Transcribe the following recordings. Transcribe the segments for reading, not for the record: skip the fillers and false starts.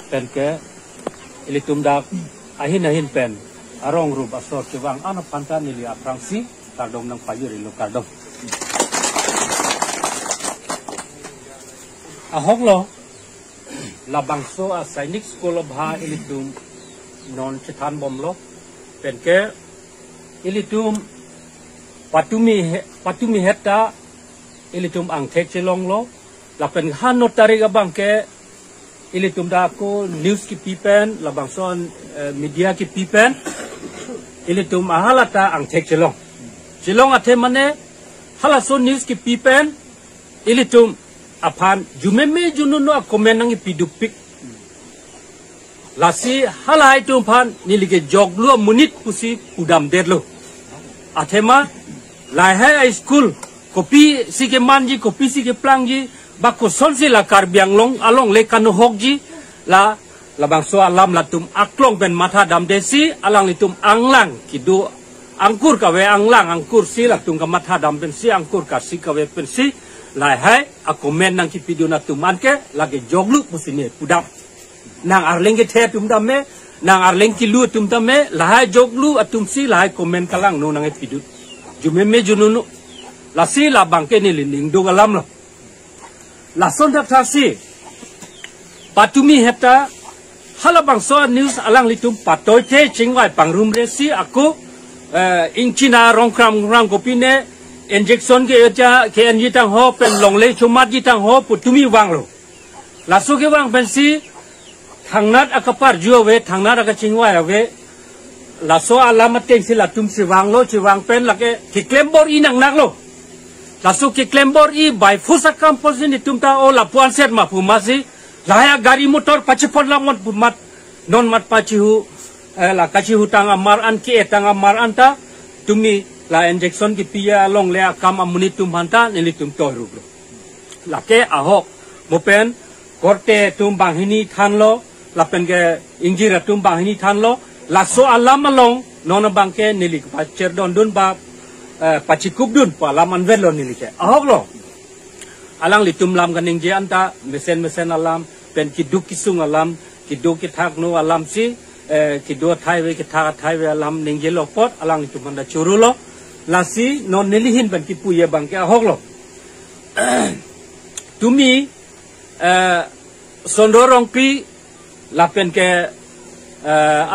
เป็นแกอิลิตุมดากahin pen arong rub asor cewang anak pantan nili aprangsi kardom nang payur ilu kardom ahok lo labangso a sainik school of ha ilitum non chetan bom lo pen ke ilitum patumi heta ilitum ang tek chelong lo la pen hanot tarik abang ke ilitum da ko news ki pipen labang son media ki pipen ilitum ahalata ang tek chelong athe mane halason news ki pipen ilitum apan jumeme jununo komen nang pidupik lasi halai tum pan nilige joglu munit pusi udam derlo athema lai hai school kopi sike manji kopi sike plangji bako sonsi la karbiang long along le kanu hokji la labang so alam latum aklong ben mata dam desi alang litum anglang kidu angkur kawe angkur si latum ka mata dam ben si angkur ka si kawe pen si lai hai akomen nang ki piduna tuman ke lagi joglu pusine pudam nang arleng ke the tum dam me nang arleng ki lu tum dam me lai joglu atum si lai komen kalang no nang pidut jumeme jununu la si la bangke ni linding do galam lo la son taksi patumi heta halabang so news alang litum patoy te chingwai pangrum resi aku inchina rongkram rang kopine injection ke aja ke anji tang ho pen longle chumat ji tang ho putumi wang lo la so ke wang pensi thangnat akapar juo we thangnat ak chingwai we la so alamat teng si latum si wang lo chi wang pen la ke ki klembor inang nak lo lasu ke klembor i by fusakam posin itumta o la puan set ma pumasi laya gari motor pachipon lamon pumat non mat pachihu la kachihu tang amar an ki etang amar anta tumi la injection ki pia long le akam amuni tum hanta nili tum to rubro la ke ahok mopen korte tum banghini thanlo la pen ke injira tum banghini thanlo la so alam along non bangke nili pa cherdon dun ba pacikup dun pa laman velon ni like ahok lo alang litum lam kaning je anta mesen alam pen kiduk kisung alam kiduk kithak no alam si kidua thai we kithak thai we alam ning je lo pot alang litum anda churu lo lasi non nilihin pen kipu ye bang ke ahok lo tumi sondorong pi la pen ke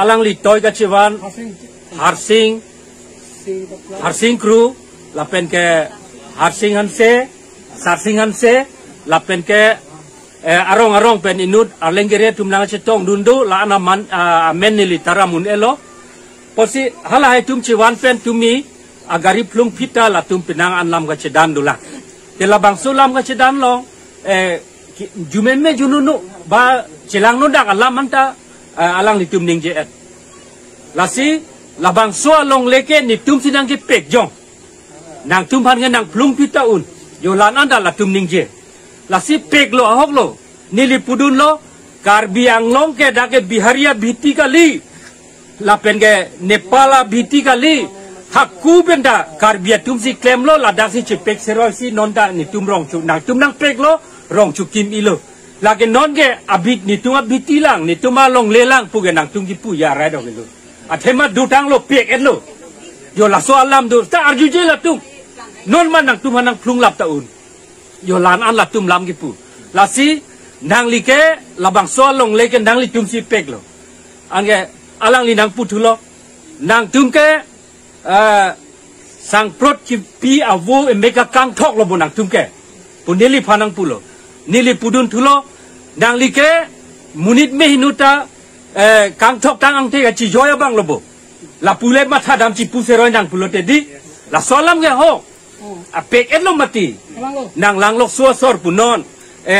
alang li toy ka chiwan harsing kru lapen ke harsing hanse sarsing hanse lapen ke arong pen inut arlenggere tumnang cetong dundu la anaman amen nili taramun elo posi halai tum ciwan pen tumi agari plung pita la tum pinang anlam ka cedan dula te labang sulam ka cedan long jumemme jununu ba cilang nudak alam anta alang litum ning je lasi labang so long leke ni tum sinang ki pek jong nang tum pan nang plung pita un yo lan anda la tum ning je la si pek lo ahok lo nili pudun lo karbiang long ke da ke biharia biti kali la pen ke nepala biti kali hakku benda karbia tum si klem lo la da si chepek seroi si nonda ni tum rong chu nang pek lo rong chu kim ilo la ke non ke abit ni tum abiti lang ni tum long lelang pu ke nang tum ki pu ya rai do ke lo athema dutang lo pek etlo yo la so alam do ta arju je la tum non man nang tum nang plung lap taun yo lan an la tum lam ki pu la si nang li ke labang so long le ke nang li tum si pek lo ange alang li nang pu thu lo nang tum ke sang prot ki pi avo e mega kang thok lo bo nang tum ke pu nili phanang pu lo nili pudun thu lo nang li ke munit me hinuta kang thok tang ang te ga chi joya bang lobo la pule matha dam chi pu se roi nang pulote di la solam ge ho a pek et lo mati nang lang lok so sor punon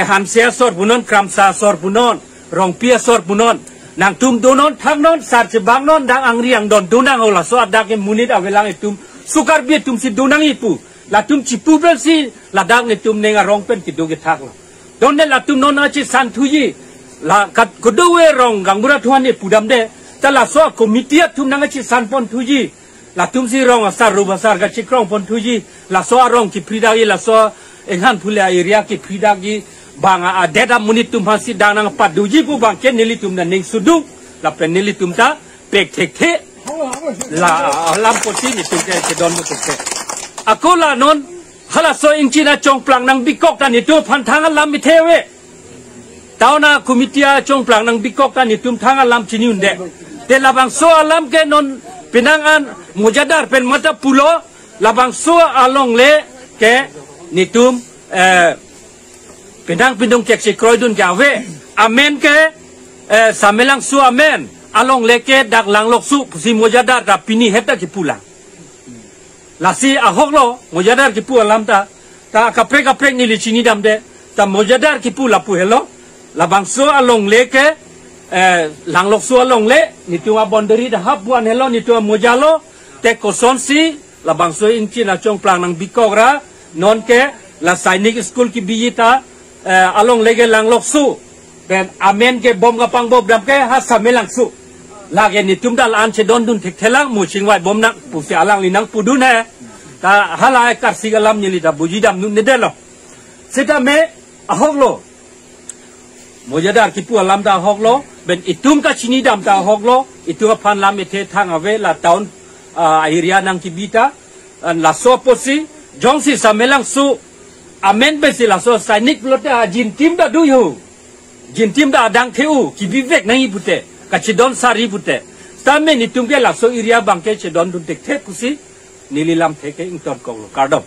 han sia sor punon kram sa sor punon rong pia sor punon nang tum donon thang non sar che bang non dang ang riang don dunang ho la so adak ke munit avelang itum sukar bi tum si dunang ipu la tum chi pu bel si la dang ne tum nenga rong pen ki do ge thak lo don ne la tum non a chi san thu yi la kat kuduwe rong gangbura tuan ni pudam de tala so komitiat tum nang chi san pon tuji la tum si rong asar rubasar ga chi krong pon tuji la so rong ki pridagi la so enghan phule area ki pridagi bang adeda munit tum hasi danang paduji pu bang ken nili tum na ning sudung la pen nili tum ta pek thek the la lam poti ni tum ke don mu ke ako la non hala so ingchina chong plang nang bikok ta ni tu phan thang lam mi thewe tauna kumitia chong plang nang bikok ta ni tum thang lam chini unde te labang so alam ke non pinangan mujadar pen mata pulo labang so along le ke ni tum pinang pindong cek si kroidun gawe amen ke samelang su amen along leke dak lang lok su si mojadar da pini heta ki pulang lasi ahok lo mojadar ki pu alam ta kaprek ni licini dam de ta mojadar ki pu la pu hello labang su along leke lang lok su along le ni tua boundary da hab buan hello ni tua mojalo te koson si labang su inci na chong plang nang bikora non ke la sainik school ki bijita along lege lang lok su ben amen ke bom kapang bob dam ke ha samelang su lage ni tumda lan che don dun thek thelang mu chingwai bom nak pu si alang li nang pudun he ta hala kar sigalam ni li da buji dam nu ne delo seta me ahok lo mojadar ki pu alam da ahok lo ben itum ka chini dam da ahok lo itu phan lam e the thang ave la town area nang ki bita la so posi jongsi samelang su amen besi la so sainik lote jin tim da du yu jin tim da dang theu ki vivek nang ibute ka chidon sari bute stamme ni tumke la so area bangke chidon dun tek the kusi nililam theke ington kong kardom